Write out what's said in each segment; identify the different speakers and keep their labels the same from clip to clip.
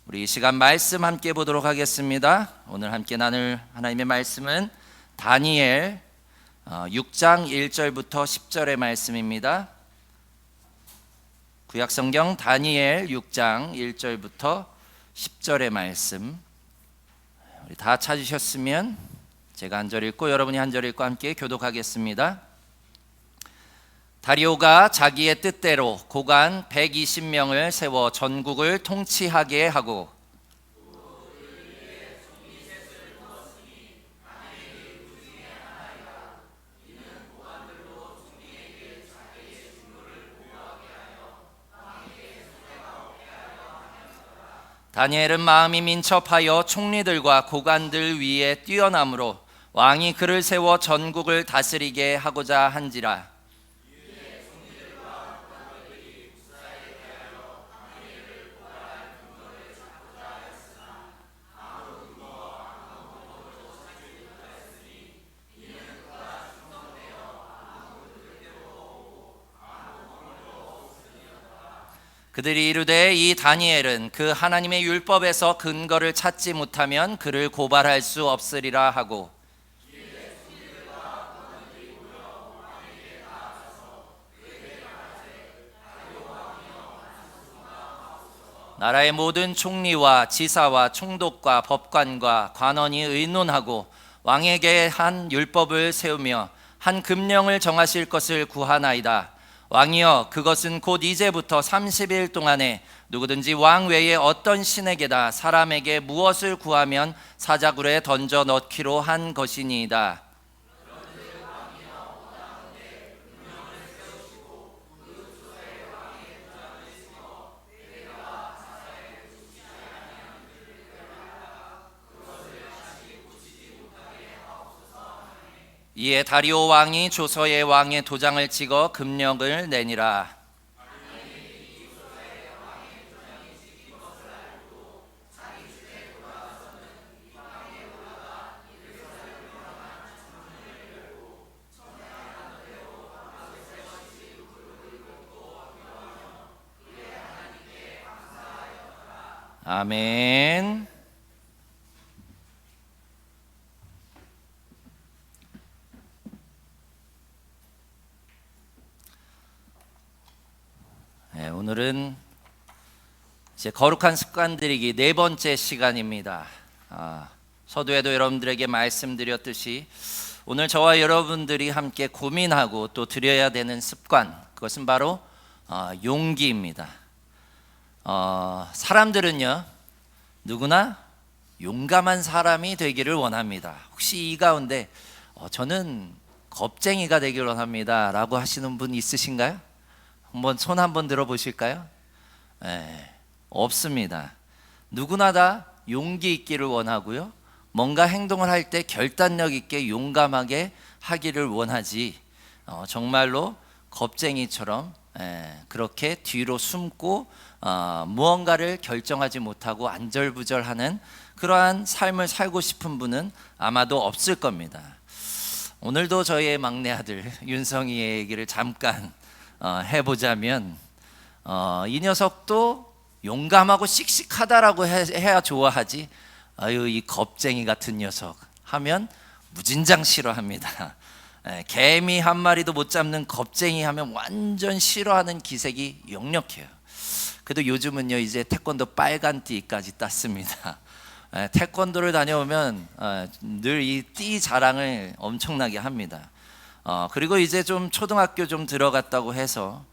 Speaker 1: 우리 이 시간 말씀 함께 보도록 하겠습니다. 오늘 함께 나눌 하나님의 말씀은 다니엘 6장 1절부터 10절의 말씀입니다. 구약성경 다니엘 6장 1절부터 10절의 말씀, 우리 다 찾으셨으면 제가 한 절 읽고 여러분이 한 절 읽고 함께 교독하겠습니다. 다리오가 자기의 뜻대로 고관 120명을 세워 전국을 통치하게 하고 다니엘은 마음이 민첩하여 총리들과 고관들 위에 뛰어남으로 왕이 그를 세워 전국을 다스리게 하고자 한지라. 그들이 이르되 이 다니엘은 그 하나님의 율법에서 근거를 찾지 못하면 그를 고발할 수 없으리라 하고, 나라의 모든 총리와 지사와 총독과 법관과 관원이 의논하고 왕에게 한 율법을 세우며 한 금령을 정하실 것을 구하나이다. 왕이여, 그것은 곧 이제부터 30일 동안에 누구든지 왕 외에 어떤 신에게다 사람에게 무엇을 구하면 사자굴에 던져 넣기로 한 것이니이다. 이에 다리오 왕이 조서에 왕의 도장을 찍어 금령을 내니라. 아멘. 오늘은 이제 거룩한 습관들이기 네 번째 시간입니다. 서두에도 여러분들에게 말씀드렸듯이 오늘 저와 여러분들이 함께 고민하고 또 드려야 되는 습관, 그것은 바로 용기입니다. 사람들은요, 누구나 용감한 사람이 되기를 원합니다. 혹시 이 가운데 저는 겁쟁이가 되기를 원합니다 라고 하시는 분 있으신가요? 한번 손 한번 들어보실까요? 없습니다. 누구나 다 용기 있기를 원하고요, 뭔가 행동을 할 때 결단력 있게 용감하게 하기를 원하지, 정말로 겁쟁이처럼 그렇게 뒤로 숨고 무언가를 결정하지 못하고 안절부절하는 그러한 삶을 살고 싶은 분은 아마도 없을 겁니다. 오늘도 저희의 막내 아들 윤성이의 얘기를 잠깐 해보자면, 이 녀석도 용감하고 씩씩하다라고 해야 좋아하지, 아유 이 겁쟁이 같은 녀석 하면 무진장 싫어합니다. 개미 한 마리도 못 잡는 겁쟁이 하면 완전 싫어하는 기색이 역력해요. 그래도 요즘은요 이제 태권도 빨간 띠까지 땄습니다. 태권도를 다녀오면 늘 이 띠 자랑을 엄청나게 합니다. 그리고 이제 좀 초등학교 좀 들어갔다고 해서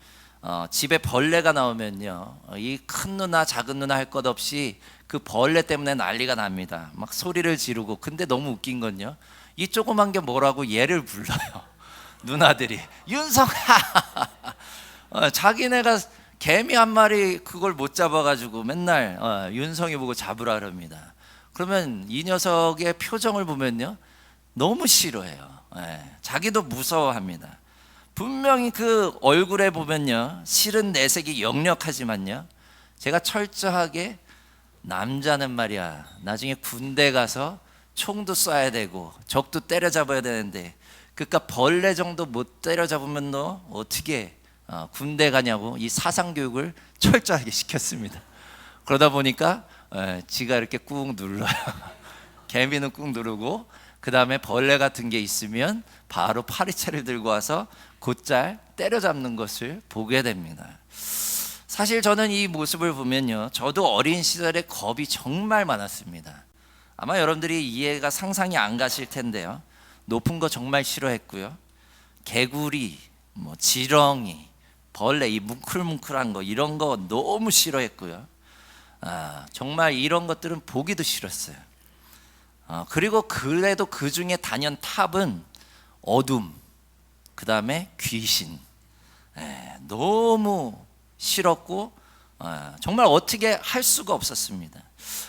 Speaker 1: 집에 벌레가 나오면요, 이 큰 누나 작은 누나 할 것 없이 그 벌레 때문에 난리가 납니다. 막 소리를 지르고. 근데 너무 웃긴 건요, 이 조그만 게 뭐라고 얘를 불러요. 누나들이 윤성아 자기네가 개미 한 마리 그걸 못 잡아가지고 맨날 윤성이 보고 잡으라 그럽니다. 그러면 이 녀석의 표정을 보면요, 너무 싫어해요. 자기도 무서워합니다. 분명히 그 얼굴에 보면요, 실은 내색이 역력하지만요, 제가 철저하게 남자는 말이야 나중에 군대 가서 총도 쏴야 되고 적도 때려잡아야 되는데, 그러니까 벌레 정도 못 때려잡으면 너 어떻게 군대 가냐고 이 사상교육을 철저하게 시켰습니다. 그러다 보니까 지가 이렇게 꾹 눌러요. 개미는 꾹 누르고 그 다음에 벌레 같은 게 있으면 바로 파리채를 들고 와서 곧잘 때려잡는 것을 보게 됩니다. 사실 저는 이 모습을 보면요, 저도 어린 시절에 겁이 정말 많았습니다. 아마 여러분들이 이해가 상상이 안 가실 텐데요, 높은 거 정말 싫어했고요, 개구리, 지렁이, 벌레, 이 뭉클뭉클한 거 이런 거 너무 싫어했고요. 정말 이런 것들은 보기도 싫었어요. 그리고 그래도 그 중에 단연 탑은 어둠, 그 다음에 귀신. 너무 싫었고 정말 어떻게 할 수가 없었습니다.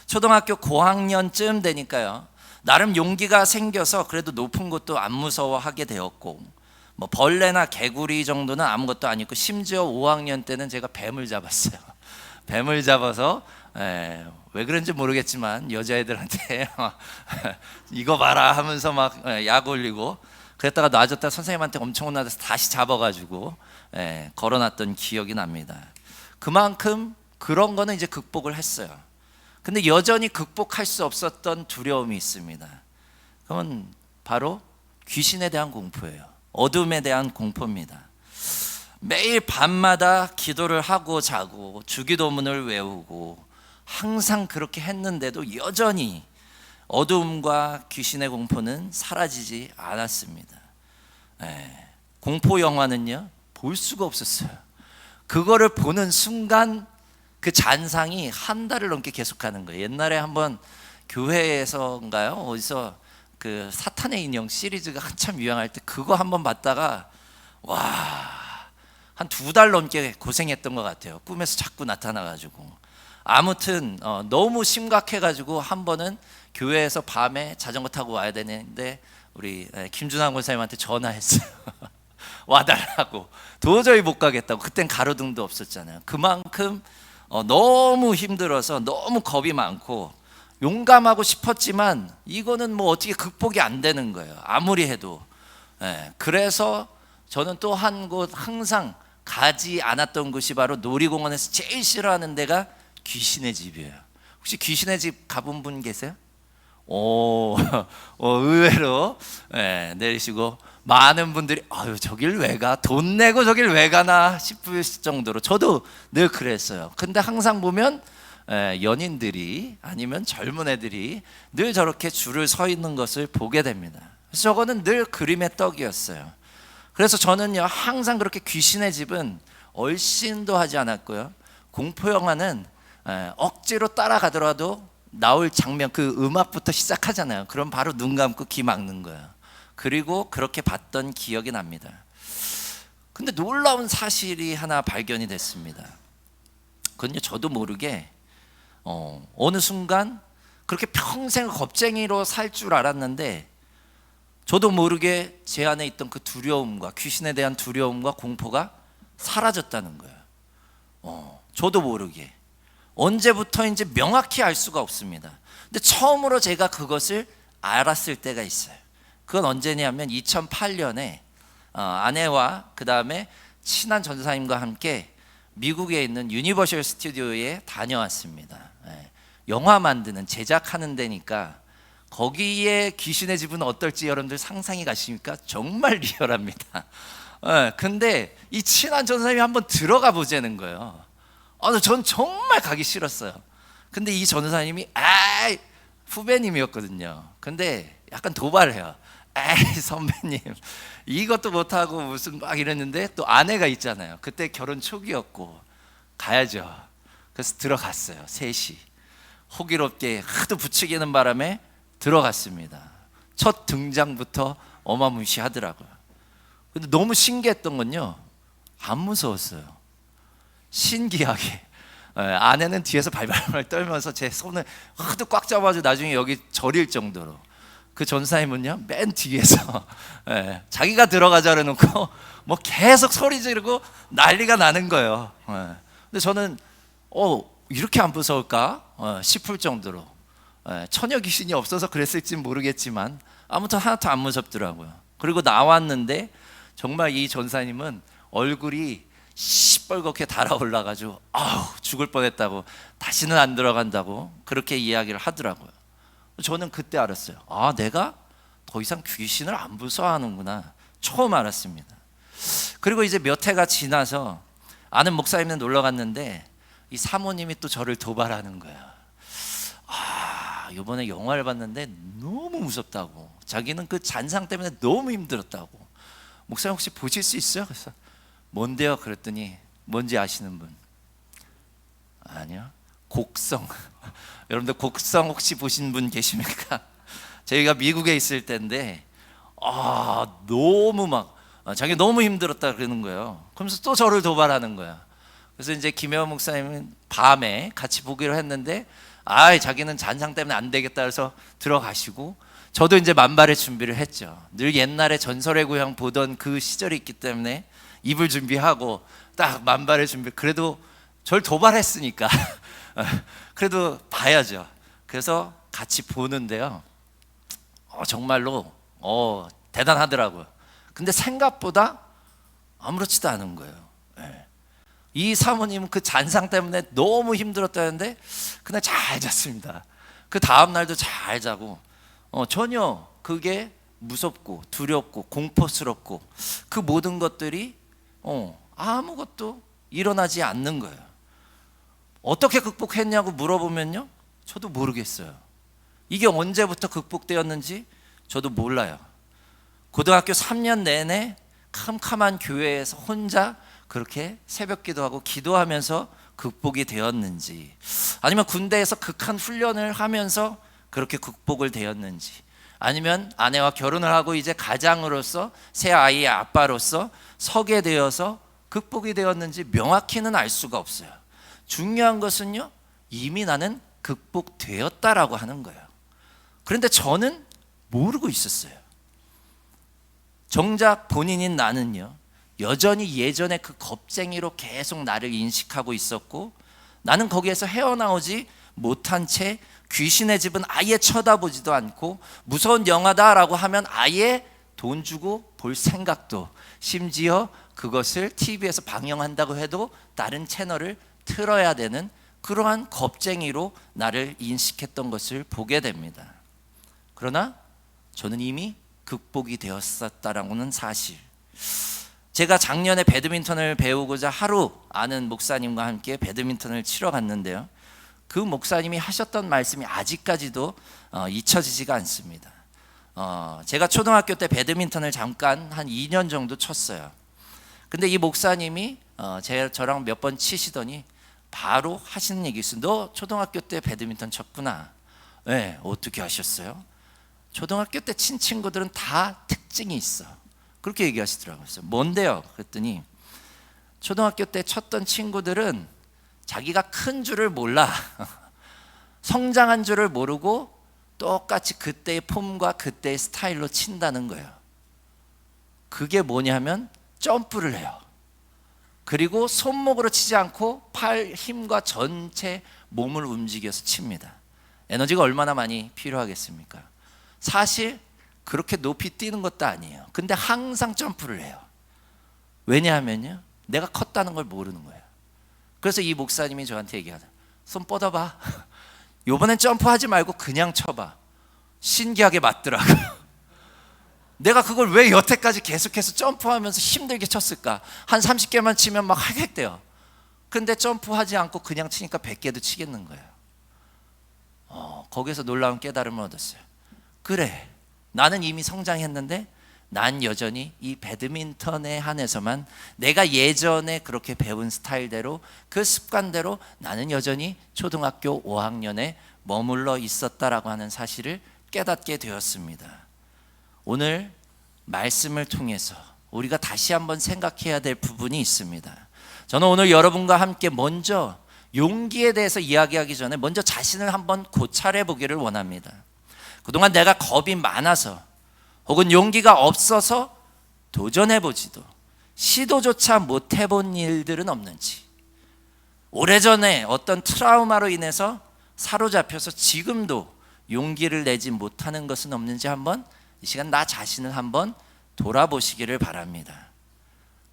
Speaker 1: 초등학교 고학년쯤 되니까요, 나름 용기가 생겨서 그래도 높은 곳도 안 무서워하게 되었고, 벌레나 개구리 정도는 아무것도 아니고, 심지어 5학년 때는 제가 뱀을 잡았어요. 뱀을 잡아서 왜 그런지 모르겠지만 여자애들한테 이거 봐라 하면서 막 약 올리고, 그랬다가 놔줬다 선생님한테 엄청 혼나서 다시 잡아가지고 걸어놨던 기억이 납니다. 그만큼 그런 거는 이제 극복을 했어요. 근데 여전히 극복할 수 없었던 두려움이 있습니다. 그건 바로 귀신에 대한 공포예요. 어둠에 대한 공포입니다. 매일 밤마다 기도를 하고 자고 주기도문을 외우고 항상 그렇게 했는데도 여전히 어둠과 귀신의 공포는 사라지지 않았습니다. 공포 영화는요, 볼 수가 없었어요. 그거를 보는 순간 그 잔상이 한 달을 넘게 계속하는 거예요. 옛날에 한번 교회에서인가요, 어디서 그 사탄의 인형 시리즈가 한참 유행할 때 그거 한번 봤다가 한 2달 넘게 고생했던 것 같아요. 꿈에서 자꾸 나타나가지고. 아무튼 너무 심각해가지고 한 번은 교회에서 밤에 자전거 타고 와야 되는데 우리 김준환 권사님한테 전화했어요. 와달라고. 도저히 못 가겠다고. 그땐 가로등도 없었잖아요. 그만큼 너무 힘들어서 너무 겁이 많고 용감하고 싶었지만 이거는 어떻게 극복이 안 되는 거예요, 아무리 해도. 그래서 저는 또 한 곳 항상 가지 않았던 곳이 바로 놀이공원에서 제일 싫어하는 데가 귀신의 집이에요. 혹시 귀신의 집 가본 분 계세요? 의외로 내리시고, 많은 분들이 저길 왜 가? 돈 내고 저길 왜 가나 싶을 정도로 저도 늘 그랬어요. 근데 항상 보면 연인들이 아니면 젊은 애들이 늘 저렇게 줄을 서 있는 것을 보게 됩니다. 그래서 저거는 늘 그림의 떡이었어요. 그래서 저는요, 항상 그렇게 귀신의 집은 얼씬도 하지 않았고요, 공포 영화는 억지로 따라가더라도 나올 장면, 그 음악부터 시작하잖아요. 그럼 바로 눈 감고 귀 막는 거예요. 그리고 그렇게 봤던 기억이 납니다. 근데 놀라운 사실이 하나 발견이 됐습니다. 그건요, 저도 모르게 어느 순간 그렇게 평생 겁쟁이로 살 줄 알았는데 저도 모르게 제 안에 있던 그 두려움과, 귀신에 대한 두려움과 공포가 사라졌다는 거예요. 저도 모르게. 언제부터인지 명확히 알 수가 없습니다. 근데 처음으로 제가 그것을 알았을 때가 있어요. 그건 언제냐면 2008년에 아내와 그 다음에 친한 전사님과 함께 미국에 있는 유니버셜 스튜디오에 다녀왔습니다. 영화 만드는, 제작하는 데니까 거기에 귀신의 집은 어떨지 여러분들 상상이 가십니까? 정말 리얼합니다. 근데 이 친한 전사님이 한번 들어가 보자는 거예요. 전 정말 가기 싫었어요. 근데 이 전사님이 후배님이었거든요. 근데 약간 도발을 해요. 선배님, 이것도 못하고 무슨 막 이랬는데 또 아내가 있잖아요. 그때 결혼 초기였고 가야죠. 그래서 들어갔어요. 셋이 호기롭게 하도 부추기는 바람에 들어갔습니다. 첫 등장부터 어마무시하더라고요. 근데 너무 신기했던 건요, 안 무서웠어요. 신기하게. 아내는 뒤에서 발발발 떨면서 제 손을 하도 꽉 잡아가지고 나중에 여기 저릴 정도로. 그 전사님은요, 맨 뒤에서 자기가 들어가자 그래놓고 계속 소리 지르고 난리가 나는 거예요. 근데 저는 이렇게 안 무서울까 싶을 정도로, 처녀 귀신이 없어서 그랬을지 모르겠지만 아무튼 하나도 안 무섭더라고요. 그리고 나왔는데 정말 이 전사님은 얼굴이 시뻘겋게 달아올라가지고 아우 죽을 뻔했다고, 다시는 안 들어간다고 그렇게 이야기를 하더라고요. 저는 그때 알았어요. 아, 내가 더 이상 귀신을 안 무서워하는구나. 처음 알았습니다. 그리고 이제 몇 해가 지나서 아는 목사님네 놀러 갔는데 이 사모님이 또 저를 도발하는 거야. 아, 이번에 영화를 봤는데 너무 무섭다고, 자기는 그 잔상 때문에 너무 힘들었다고. 목사님 혹시 보실 수 있어요? 그래서 뭔데요? 그랬더니 뭔지 아시는 분? 아니요, 곡성. 여러분들 곡성 혹시 보신 분 계십니까? 저희가 미국에 있을 때인데 너무 막 자기 너무 힘들었다 그러는 거예요. 그러면서 또 저를 도발하는 거야. 그래서 이제 김혜원 목사님은 밤에 같이 보기로 했는데 자기는 잔상 때문에 안 되겠다 해서 들어가시고, 저도 이제 만발의 준비를 했죠. 늘 옛날에 전설의 고향 보던 그 시절이 있기 때문에 입을 준비하고 딱 만발의 준비. 그래도 절 도발했으니까 그래도 봐야죠. 그래서 같이 보는데요, 정말로 대단하더라고요. 근데 생각보다 아무렇지도 않은 거예요. 이 사모님은 그 잔상 때문에 너무 힘들었다는데 그날 잘 잤습니다. 그 다음 날도 잘 자고 전혀 그게 무섭고 두렵고 공포스럽고 그 모든 것들이 아무것도 일어나지 않는 거예요. 어떻게 극복했냐고 물어보면요, 저도 모르겠어요. 이게 언제부터 극복되었는지 저도 몰라요. 고등학교 3년 내내 캄캄한 교회에서 혼자 그렇게 새벽 기도하고 기도하면서 극복이 되었는지, 아니면 군대에서 극한 훈련을 하면서 그렇게 극복을 되었는지, 아니면 아내와 결혼을 하고 이제 가장으로서 새 아이의 아빠로서 서게 되어서 극복이 되었는지 명확히는 알 수가 없어요. 중요한 것은요, 이미 나는 극복되었다라고 하는 거예요. 그런데 저는 모르고 있었어요. 정작 본인인 나는요, 여전히 예전에 그 겁쟁이로 계속 나를 인식하고 있었고, 나는 거기에서 헤어나오지 못한 채 귀신의 집은 아예 쳐다보지도 않고, 무서운 영화다라고 하면 아예 돈 주고 볼 생각도, 심지어 그것을 TV에서 방영한다고 해도 다른 채널을 틀어야 되는 그러한 겁쟁이로 나를 인식했던 것을 보게 됩니다. 그러나 저는 이미 극복이 되었었다라는 사실. 제가 작년에 배드민턴을 배우고자 하루 아는 목사님과 함께 배드민턴을 치러 갔는데요, 그 목사님이 하셨던 말씀이 아직까지도 잊혀지지가 않습니다. 제가 초등학교 때 배드민턴을 잠깐 한 2년 정도 쳤어요. 근데 이 목사님이 저랑 몇 번 치시더니 바로 하시는 얘기 있어요. 너 초등학교 때 배드민턴 쳤구나. 네, 어떻게 하셨어요? 초등학교 때 친 친구들은 다 특징이 있어. 그렇게 얘기하시더라고요. 뭔데요? 그랬더니 초등학교 때 쳤던 친구들은 자기가 큰 줄을 몰라. 성장한 줄을 모르고 똑같이 그때의 폼과 그때의 스타일로 친다는 거예요. 그게 뭐냐면 점프를 해요. 그리고 손목으로 치지 않고 팔 힘과 전체 몸을 움직여서 칩니다. 에너지가 얼마나 많이 필요하겠습니까? 사실 그렇게 높이 뛰는 것도 아니에요. 근데 항상 점프를 해요. 왜냐하면요, 내가 컸다는 걸 모르는 거예요. 그래서 이 목사님이 저한테 얘기하다, 손 뻗어봐. 요번엔 점프하지 말고 그냥 쳐봐. 신기하게 맞더라고요. 내가 그걸 왜 여태까지 계속해서 점프하면서 힘들게 쳤을까? 한 30개만 치면 막 하겠대요. 근데 점프하지 않고 그냥 치니까 100개도 치겠는 거예요. 거기서 놀라운 깨달음을 얻었어요. 그래, 나는 이미 성장했는데 난 여전히 이 배드민턴에 한해서만 내가 예전에 그렇게 배운 스타일대로 그 습관대로 나는 여전히 초등학교 5학년에 머물러 있었다라고 하는 사실을 깨닫게 되었습니다. 오늘 말씀을 통해서 우리가 다시 한번 생각해야 될 부분이 있습니다. 저는 오늘 여러분과 함께 먼저 용기에 대해서 이야기하기 전에 먼저 자신을 한번 고찰해 보기를 원합니다. 그동안 내가 겁이 많아서 혹은 용기가 없어서 도전해보지도 시도조차 못해본 일들은 없는지, 오래전에 어떤 트라우마로 인해서 사로잡혀서 지금도 용기를 내지 못하는 것은 없는지 한번 이 시간 나 자신을 한번 돌아보시기를 바랍니다.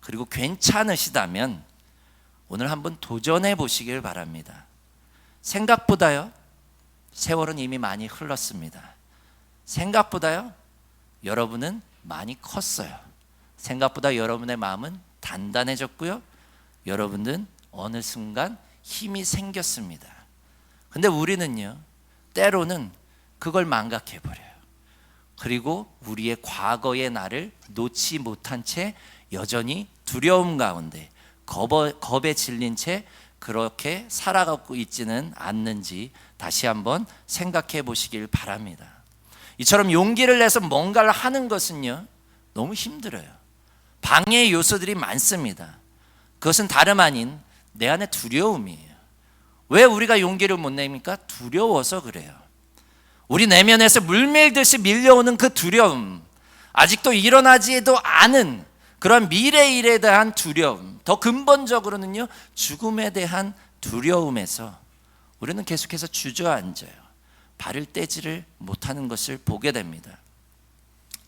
Speaker 1: 그리고 괜찮으시다면 오늘 한번 도전해 보시길 바랍니다. 생각보다요, 세월은 이미 많이 흘렀습니다. 생각보다요, 여러분은 많이 컸어요. 생각보다 여러분의 마음은 단단해졌고요, 여러분은 어느 순간 힘이 생겼습니다. 근데 우리는요, 때로는 그걸 망각해버려요. 그리고 우리의 과거의 나를 놓지 못한 채 여전히 두려움 가운데 겁에 질린 채 그렇게 살아가고 있지는 않는지 다시 한번 생각해 보시길 바랍니다. 이처럼 용기를 내서 뭔가를 하는 것은요, 너무 힘들어요. 방해의 요소들이 많습니다. 그것은 다름 아닌 내 안의 두려움이에요. 왜 우리가 용기를 못 냅니까? 두려워서 그래요. 우리 내면에서 물밀듯이 밀려오는 그 두려움, 아직도 일어나지도 않은 그런 미래 일에 대한 두려움, 더 근본적으로는요, 죽음에 대한 두려움에서 우리는 계속해서 주저앉아요. 발을 떼지를 못하는 것을 보게 됩니다.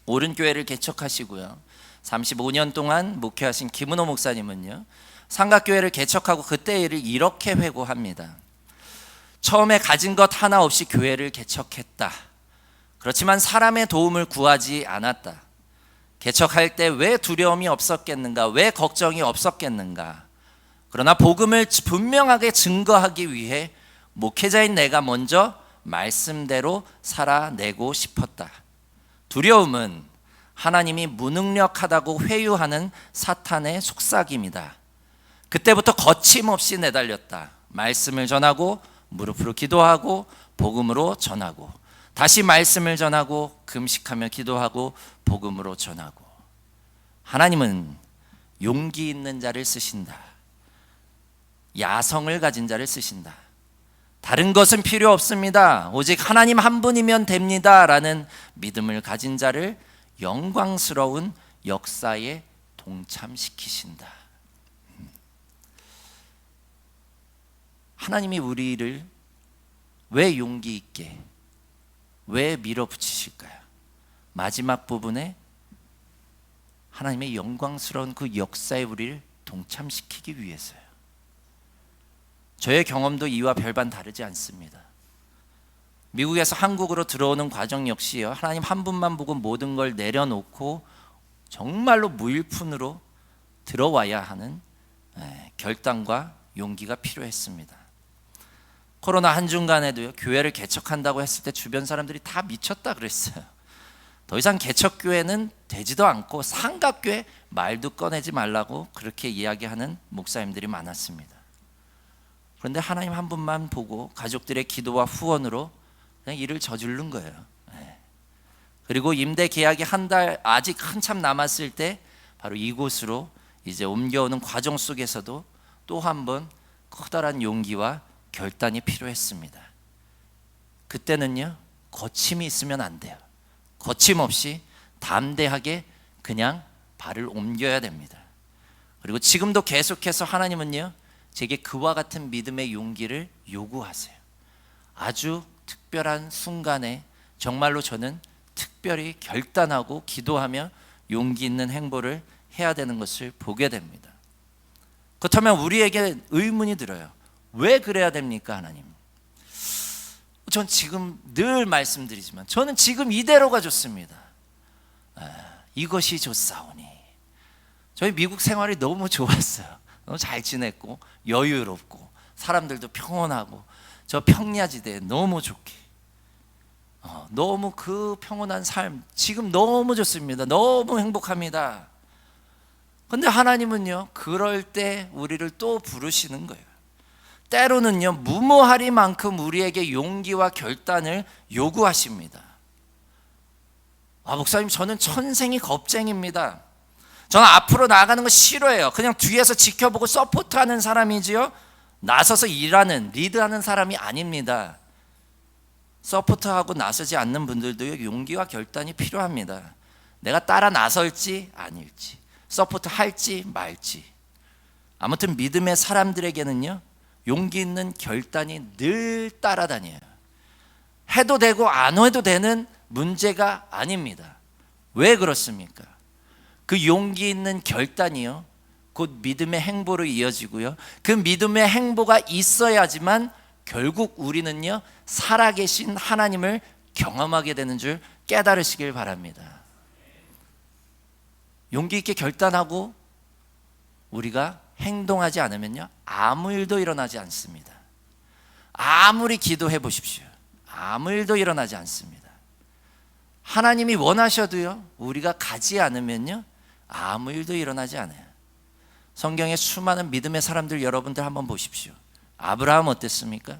Speaker 1: 옳은 교회를 개척하시고요, 35년 동안 목회하신 김은호 목사님은요, 삼각교회를 개척하고 그때의 일을 이렇게 회고합니다. 처음에 가진 것 하나 없이 교회를 개척했다. 그렇지만 사람의 도움을 구하지 않았다. 개척할 때 왜 두려움이 없었겠는가? 왜 걱정이 없었겠는가? 그러나 복음을 분명하게 증거하기 위해 목회자인 내가 먼저 말씀대로 살아내고 싶었다. 두려움은 하나님이 무능력하다고 회유하는 사탄의 속삭임이다. 그때부터 거침없이 내달렸다. 말씀을 전하고 무릎으로 기도하고 복음으로 전하고 다시 말씀을 전하고 금식하며 기도하고 복음으로 전하고. 하나님은 용기 있는 자를 쓰신다. 야성을 가진 자를 쓰신다. 다른 것은 필요 없습니다. 오직 하나님 한 분이면 됩니다. 라는 믿음을 가진 자를 영광스러운 역사에 동참시키신다. 하나님이 우리를 왜 용기 있게, 왜 밀어붙이실까요? 마지막 부분에 하나님의 영광스러운 그 역사에 우리를 동참시키기 위해서요. 저의 경험도 이와 별반 다르지 않습니다. 미국에서 한국으로 들어오는 과정 역시요, 하나님 한 분만 보고 모든 걸 내려놓고 정말로 무일푼으로 들어와야 하는 결단과 용기가 필요했습니다. 코로나 한중간에도요, 교회를 개척한다고 했을 때 주변 사람들이 다 미쳤다 그랬어요. 더 이상 개척교회는 되지도 않고 삼각교회 말도 꺼내지 말라고 그렇게 이야기하는 목사님들이 많았습니다. 그런데 하나님 한 분만 보고 가족들의 기도와 후원으로 그냥 일을 저지른 거예요. 그리고 임대 계약이 한 달 아직 한참 남았을 때 바로 이곳으로 이제 옮겨오는 과정 속에서도 또 한 번 커다란 용기와 결단이 필요했습니다. 그때는요, 거침이 있으면 안 돼요. 거침없이 담대하게 그냥 발을 옮겨야 됩니다. 그리고 지금도 계속해서 하나님은요, 제게 그와 같은 믿음의 용기를 요구하세요. 아주 특별한 순간에 정말로 저는 특별히 결단하고 기도하며 용기 있는 행보를 해야 되는 것을 보게 됩니다. 그렇다면 우리에게 의문이 들어요. 왜 그래야 됩니까, 하나님? 전 지금 늘 말씀드리지만 저는 지금 이대로가 좋습니다. 이것이 좋사오니. 저희 미국 생활이 너무 좋았어요. 너무 잘 지냈고 여유롭고 사람들도 평온하고 저 평야지대에 너무 좋게, 너무 그 평온한 삶 지금 너무 좋습니다. 너무 행복합니다. 근데 하나님은요, 그럴 때 우리를 또 부르시는 거예요. 때로는요, 무모하리만큼 우리에게 용기와 결단을 요구하십니다. 목사님, 저는 천생이 겁쟁입니다. 저는 앞으로 나아가는 거 싫어해요. 그냥 뒤에서 지켜보고 서포트하는 사람이지요, 나서서 일하는, 리드하는 사람이 아닙니다. 서포트하고 나서지 않는 분들도요, 용기와 결단이 필요합니다. 내가 따라 나설지 아닐지, 서포트 할지 말지. 아무튼 믿음의 사람들에게는요, 용기 있는 결단이 늘 따라다녀요. 해도 되고 안 해도 되는 문제가 아닙니다. 왜 그렇습니까? 그 용기 있는 결단이요, 곧 믿음의 행보로 이어지고요. 그 믿음의 행보가 있어야지만 결국 우리는요, 살아계신 하나님을 경험하게 되는 줄 깨달으시길 바랍니다. 용기 있게 결단하고 우리가 행동하지 않으면요, 아무 일도 일어나지 않습니다. 아무리 기도해 보십시오. 아무 일도 일어나지 않습니다. 하나님이 원하셔도요, 우리가 가지 않으면요, 아무 일도 일어나지 않아요. 성경의 수많은 믿음의 사람들 여러분들 한번 보십시오. 아브라함 어땠습니까?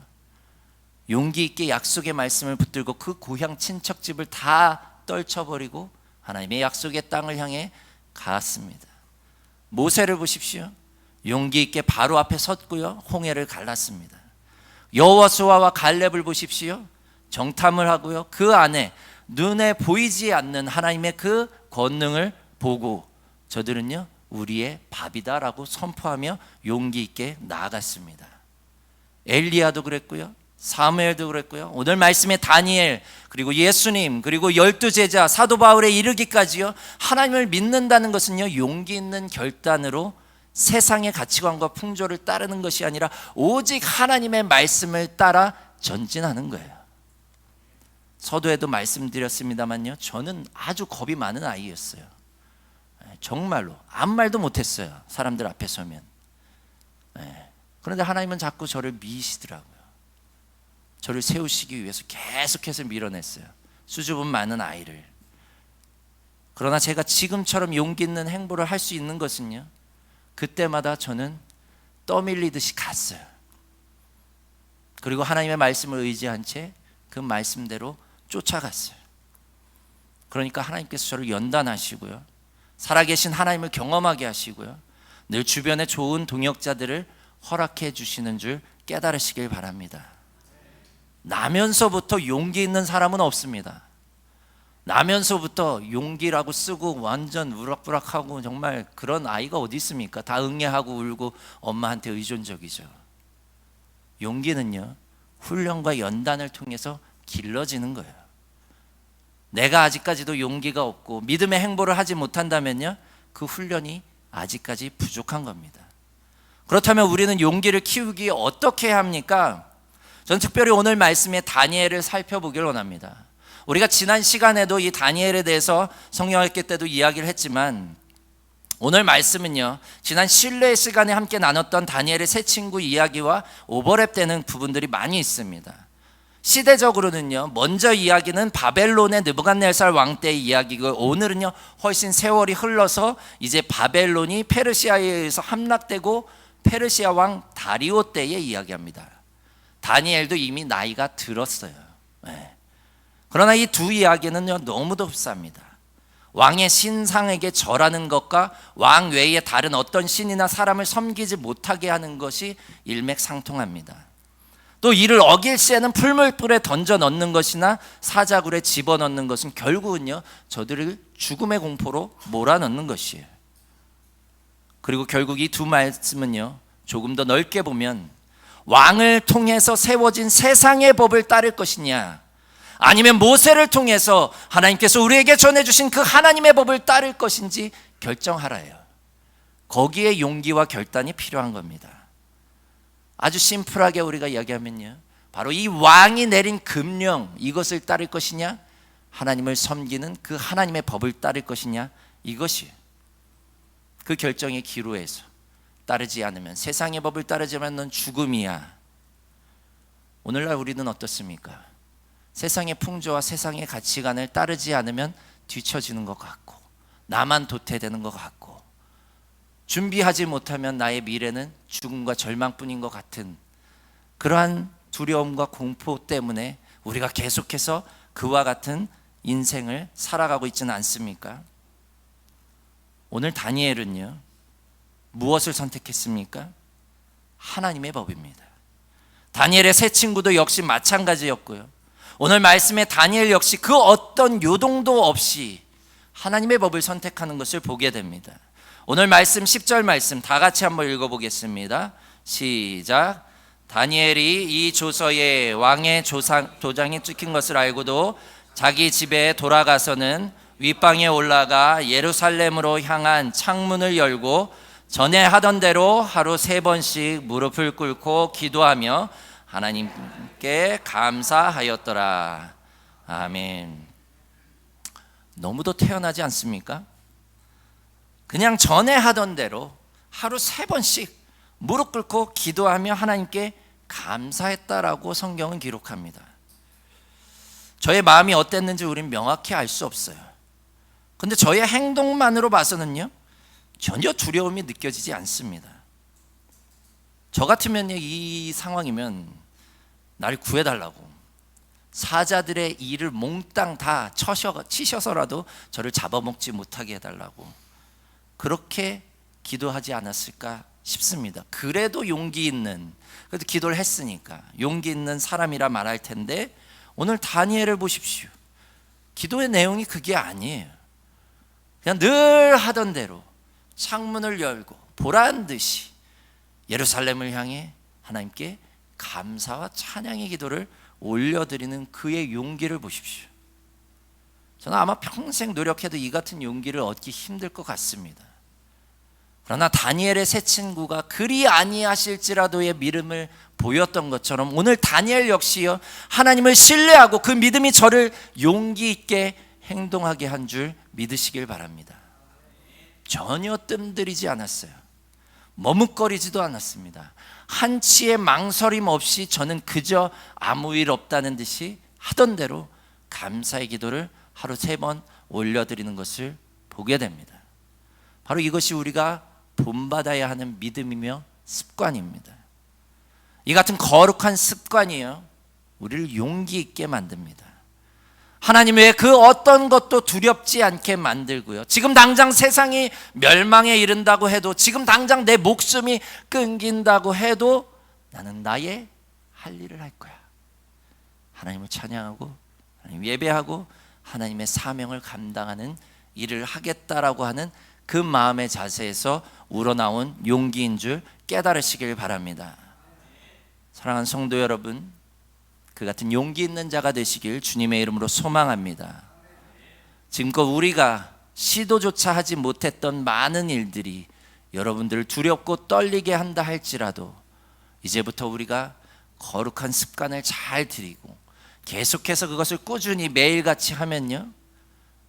Speaker 1: 용기 있게 약속의 말씀을 붙들고 그 고향 친척집을 다 떨쳐버리고 하나님의 약속의 땅을 향해 갔습니다. 모세를 보십시오. 용기 있게 바로 앞에 섰고요, 홍해를 갈랐습니다. 여호수아와 갈렙을 보십시오. 정탐을 하고요, 그 안에 눈에 보이지 않는 하나님의 그 권능을 보고 저들은요, 우리의 밥이다라고 선포하며 용기 있게 나아갔습니다. 엘리야도 그랬고요, 사무엘도 그랬고요, 오늘 말씀의 다니엘, 그리고 예수님, 그리고 12제자 사도 바울에 이르기까지요, 하나님을 믿는다는 것은요, 용기 있는 결단으로 세상의 가치관과 풍조를 따르는 것이 아니라 오직 하나님의 말씀을 따라 전진하는 거예요. 서두에도 말씀드렸습니다만요, 저는 아주 겁이 많은 아이였어요. 정말로 아무 말도 못했어요, 사람들 앞에 서면. 그런데 하나님은 자꾸 저를 미시더라고요. 저를 세우시기 위해서 계속해서 밀어냈어요, 수줍음 많은 아이를. 그러나 제가 지금처럼 용기 있는 행보를 할 수 있는 것은요, 그때마다 저는 떠밀리듯이 갔어요. 그리고 하나님의 말씀을 의지한 채 그 말씀대로 쫓아갔어요. 그러니까 하나님께서 저를 연단하시고요, 살아계신 하나님을 경험하게 하시고요, 늘 주변에 좋은 동역자들을 허락해 주시는 줄 깨달으시길 바랍니다. 나면서부터 용기 있는 사람은 없습니다. 나면서부터 용기라고 쓰고 완전 우락부락하고 정말 그런 아이가 어디 있습니까? 다 응애하고 울고 엄마한테 의존적이죠. 용기는요, 훈련과 연단을 통해서 길러지는 거예요. 내가 아직까지도 용기가 없고 믿음의 행보를 하지 못한다면요, 그 훈련이 아직까지 부족한 겁니다. 그렇다면 우리는 용기를 키우기 어떻게 해야 합니까? 전 특별히 오늘 말씀의 다니엘을 살펴보길 원합니다. 우리가 지난 시간에도 이 다니엘에 대해서 성령학교 때도 이야기를 했지만, 오늘 말씀은요, 지난 신뢰의 시간에 함께 나눴던 다니엘의 세 친구 이야기와 오버랩되는 부분들이 많이 있습니다. 시대적으로는요, 먼저 이야기는 바벨론의 느부갓네살 왕 때의 이야기고, 오늘은요 훨씬 세월이 흘러서 이제 바벨론이 페르시아에 의해서 함락되고 페르시아 왕 다리오 때의 이야기합니다. 다니엘도 이미 나이가 들었어요. 그러나 이 두 이야기는요, 너무도 흡사합니다. 왕의 신상에게 절하는 것과 왕 외에 다른 어떤 신이나 사람을 섬기지 못하게 하는 것이 일맥상통합니다. 또 이를 어길 시에는 풀물불에 던져 넣는 것이나 사자굴에 집어넣는 것은 결국은요, 저들을 죽음의 공포로 몰아넣는 것이에요. 그리고 결국 이 두 말씀은요, 조금 더 넓게 보면 왕을 통해서 세워진 세상의 법을 따를 것이냐, 아니면 모세를 통해서 하나님께서 우리에게 전해주신 그 하나님의 법을 따를 것인지 결정하라예요. 거기에 용기와 결단이 필요한 겁니다. 아주 심플하게 우리가 이야기하면요, 바로 이 왕이 내린 금령, 이것을 따를 것이냐, 하나님을 섬기는 그 하나님의 법을 따를 것이냐, 이것이 그 결정의 기로에서 따르지 않으면, 세상의 법을 따르지 않으면 넌 죽음이야. 오늘날 우리는 어떻습니까? 세상의 풍조와 세상의 가치관을 따르지 않으면 뒤처지는 것 같고, 나만 도태되는 것 같고, 준비하지 못하면 나의 미래는 죽음과 절망뿐인 것 같은 그러한 두려움과 공포 때문에 우리가 계속해서 그와 같은 인생을 살아가고 있지는 않습니까? 오늘 다니엘은요, 무엇을 선택했습니까? 하나님의 법입니다. 다니엘의 세 친구도 역시 마찬가지였고요, 오늘 말씀의 다니엘 역시 그 어떤 요동도 없이 하나님의 법을 선택하는 것을 보게 됩니다. 오늘 말씀 10절 말씀 다 같이 한번 읽어보겠습니다. 시작. 다니엘이 이 조서에 왕의 도장이 찍힌 것을 알고도 자기 집에 돌아가서는 윗방에 올라가 예루살렘으로 향한 창문을 열고 전에 하던 대로 하루 3번씩 무릎을 꿇고 기도하며 하나님께 감사하였더라. 아멘. 너무도 태연하지 않습니까? 그냥 전에 하던 대로 하루 3번씩 무릎 꿇고 기도하며 하나님께 감사했다라고 성경은 기록합니다. 저의 마음이 어땠는지 우리는 명확히 알 수 없어요. 근데 저의 행동만으로 봐서는요, 전혀 두려움이 느껴지지 않습니다. 저 같으면요, 이 상황이면 나를 구해달라고 사자들의 이를 몽땅 다 치셔서라도 저를 잡아먹지 못하게 해달라고 그렇게 기도하지 않았을까 싶습니다. 그래도 용기 있는, 그래도 기도를 했으니까 용기 있는 사람이라 말할 텐데, 오늘 다니엘을 보십시오. 기도의 내용이 그게 아니에요. 그냥 늘 하던 대로 창문을 열고 보란 듯이 예루살렘을 향해 하나님께 감사와 찬양의 기도를 올려드리는 그의 용기를 보십시오. 저는 아마 평생 노력해도 이 같은 용기를 얻기 힘들 것 같습니다. 그러나 다니엘의 세 친구가 그리 아니하실지라도의 믿음을 보였던 것처럼 오늘 다니엘 역시요, 하나님을 신뢰하고 그 믿음이 저를 용기 있게 행동하게 한 줄 믿으시길 바랍니다. 전혀 뜸들이지 않았어요. 머뭇거리지도 않았습니다. 한치의 망설임 없이 저는 그저 아무 일 없다는 듯이 하던 대로 감사의 기도를 하루 3번 올려드리는 것을 보게 됩니다. 바로 이것이 우리가 본받아야 하는 믿음이며 습관입니다. 이 같은 거룩한 습관이요, 우리를 용기 있게 만듭니다. 하나님 외에 그 어떤 것도 두렵지 않게 만들고요, 지금 당장 세상이 멸망에 이른다고 해도, 지금 당장 내 목숨이 끊긴다고 해도 나는 나의 할 일을 할 거야. 하나님을 찬양하고 하나님 예배하고 하나님의 사명을 감당하는 일을 하겠다라고 하는 그 마음의 자세에서 우러나온 용기인 줄 깨달으시길 바랍니다. 사랑하는 성도 여러분, 그 같은 용기 있는 자가 되시길 주님의 이름으로 소망합니다. 지금껏 우리가 시도조차 하지 못했던 많은 일들이 여러분들을 두렵고 떨리게 한다 할지라도, 이제부터 우리가 거룩한 습관을 잘 들이고 계속해서 그것을 꾸준히 매일같이 하면요,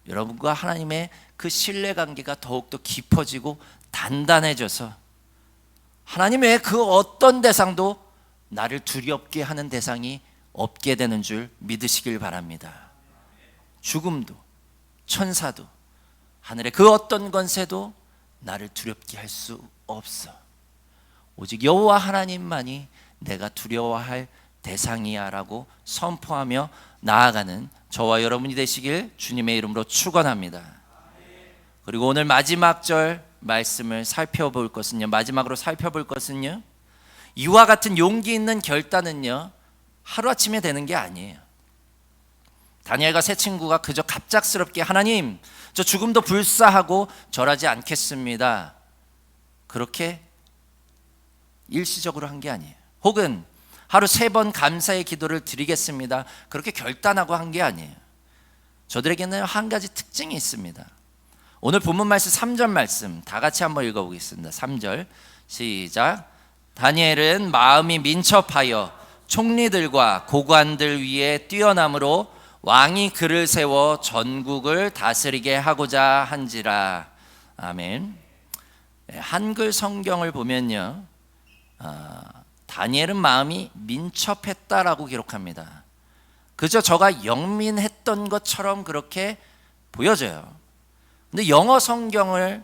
Speaker 1: 여러분과 하나님의 그 신뢰관계가 더욱더 깊어지고 단단해져서 하나님 외에 그 어떤 대상도 나를 두렵게 하는 대상이 없게 되는 줄 믿으시길 바랍니다. 죽음도, 천사도, 하늘의 그 어떤 권세도 나를 두렵게 할 수 없어. 오직 여호와 하나님만이 내가 두려워할 대상이야 라고 선포하며 나아가는 저와 여러분이 되시길 주님의 이름으로 축원합니다. 그리고 오늘 마지막 절 말씀을 살펴볼 것은요, 마지막으로 살펴볼 것은요, 이와 같은 용기 있는 결단은요, 하루아침에 되는 게 아니에요. 다니엘과 세 친구가 그저 갑작스럽게 하나님, 저 죽음도 불사하고 절하지 않겠습니다, 그렇게 일시적으로 한 게 아니에요. 혹은 하루 3번 감사의 기도를 드리겠습니다, 그렇게 결단하고 한 게 아니에요. 저들에게는 한 가지 특징이 있습니다. 오늘 본문 말씀 3절 말씀 다 같이 한번 읽어보겠습니다. 3절 시작. 다니엘은 마음이 민첩하여 총리들과 고관들 위에 뛰어남으로 왕이 그를 세워 전국을 다스리게 하고자 한지라. 아멘. 한글 성경을 보면요, 다니엘은 마음이 민첩했다라고 기록합니다. 그저 저가 영민했던 것처럼 그렇게 보여져요. 근데 영어 성경을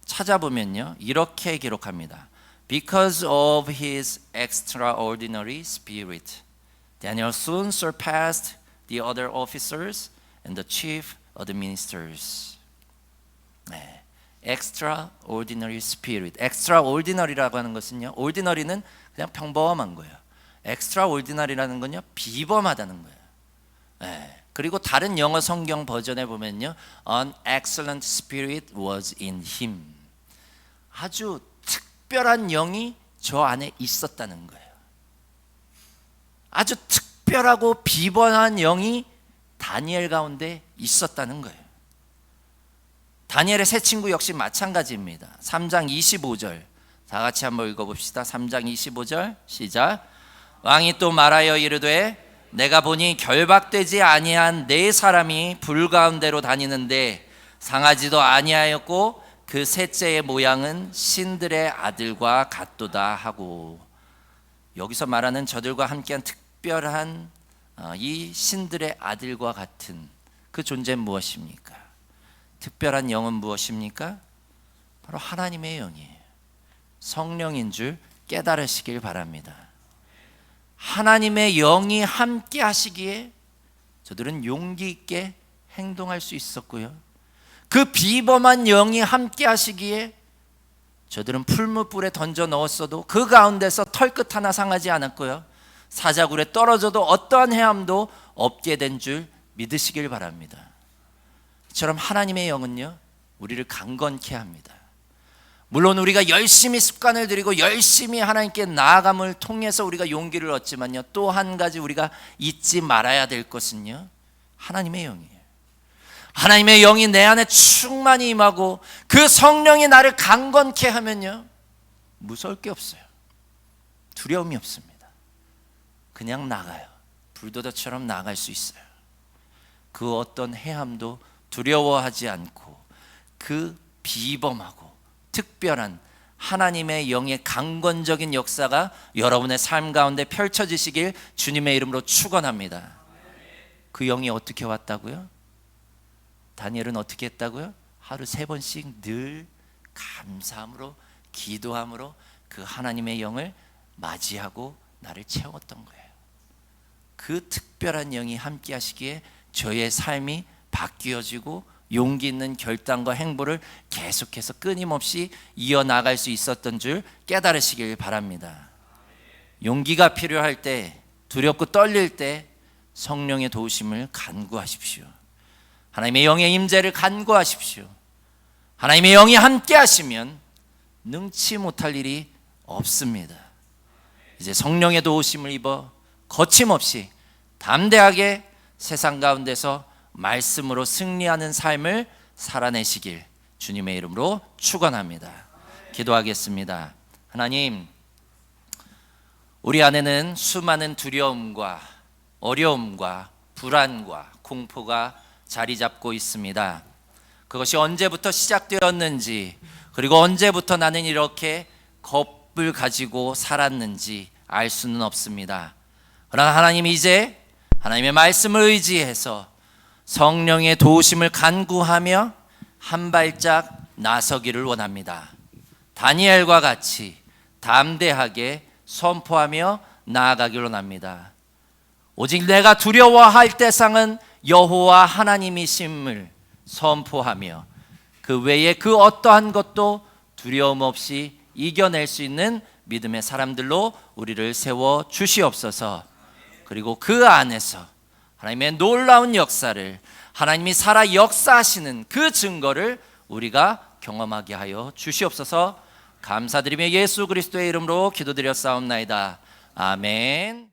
Speaker 1: 찾아보면요, 이렇게 기록합니다. Because of his extraordinary spirit, Daniel soon surpassed the other officers and the chief administrators. 네, extraordinary spirit. extraordinary라고 하는 것은요, ordinary는 그냥 평범한 거예요. extraordinary라는 건요, 비범하다는 거예요. 네, 그리고 다른 영어 성경 버전에 보면요, An excellent spirit was in him. 아주 특별한 영이 저 안에 있었다는 거예요. 아주 특별하고 비범한 영이 다니엘 가운데 있었다는 거예요. 다니엘의 세 친구 역시 마찬가지입니다. 3장 25절 다 같이 한번 읽어봅시다. 3장 25절 시작. 왕이 또 말하여 이르되 내가 보니 결박되지 아니한 네 사람이 불 가운데로 다니는데 상하지도 아니하였고 그 셋째의 모양은 신들의 아들과 같도다 하고, 여기서 말하는 저들과 함께한 특별한 이 신들의 아들과 같은 그 존재는 무엇입니까? 특별한 영은 무엇입니까? 바로 하나님의 영이에요. 성령인 줄 깨달으시길 바랍니다. 하나님의 영이 함께 하시기에 저들은 용기 있게 행동할 수 있었고요, 그 비범한 영이 함께 하시기에 저들은 풀무불에 던져 넣었어도 그 가운데서 털끝 하나 상하지 않았고요, 사자굴에 떨어져도 어떠한 해함도 없게 된 줄 믿으시길 바랍니다. 이처럼 하나님의 영은요, 우리를 강건케 합니다. 물론 우리가 열심히 습관을 들이고 열심히 하나님께 나아감을 통해서 우리가 용기를 얻지만요, 또 한 가지 우리가 잊지 말아야 될 것은요, 하나님의 영이에요. 하나님의 영이 내 안에 충만히 임하고 그 성령이 나를 강건케 하면요, 무서울 게 없어요. 두려움이 없습니다. 그냥 나가요. 불도저처럼 나갈 수 있어요. 그 어떤 해함도 두려워하지 않고 그 비범하고 특별한 하나님의 영의 강건적인 역사가 여러분의 삶 가운데 펼쳐지시길 주님의 이름으로 축원합니다. 그 영이 어떻게 왔다고요? 다니엘은 어떻게 했다고요? 하루 3번씩 늘 감사함으로 기도함으로 그 하나님의 영을 맞이하고 나를 채웠던 거예요. 그 특별한 영이 함께 하시기에 저의 삶이 바뀌어지고 용기 있는 결단과 행보를 계속해서 끊임없이 이어나갈 수 있었던 줄 깨달으시길 바랍니다. 용기가 필요할 때, 두렵고 떨릴 때 성령의 도우심을 간구하십시오. 하나님의 영의 임재를 간구하십시오. 하나님의 영이 함께 하시면 능치 못할 일이 없습니다. 이제 성령의 도우심을 입어 거침없이 담대하게 세상 가운데서 말씀으로 승리하는 삶을 살아내시길 주님의 이름으로 축원합니다. 기도하겠습니다. 하나님, 우리 안에는 수많은 두려움과 어려움과 불안과 공포가 자리 잡고 있습니다. 그것이 언제부터 시작되었는지, 그리고 언제부터 나는 이렇게 겁을 가지고 살았는지 알 수는 없습니다. 그러나 하나님, 이제 하나님의 말씀을 의지해서 성령의 도우심을 간구하며 한 발짝 나서기를 원합니다. 다니엘과 같이 담대하게 선포하며 나아가기를 원합니다. 오직 내가 두려워할 대상은 여호와 하나님이심을 선포하며 그 외에 그 어떠한 것도 두려움 없이 이겨낼 수 있는 믿음의 사람들로 우리를 세워 주시옵소서. 그리고 그 안에서 하나님의 놀라운 역사를, 하나님이 살아 역사하시는 그 증거를 우리가 경험하게 하여 주시옵소서. 감사드리며 예수 그리스도의 이름으로 기도드렸사옵나이다. 아멘.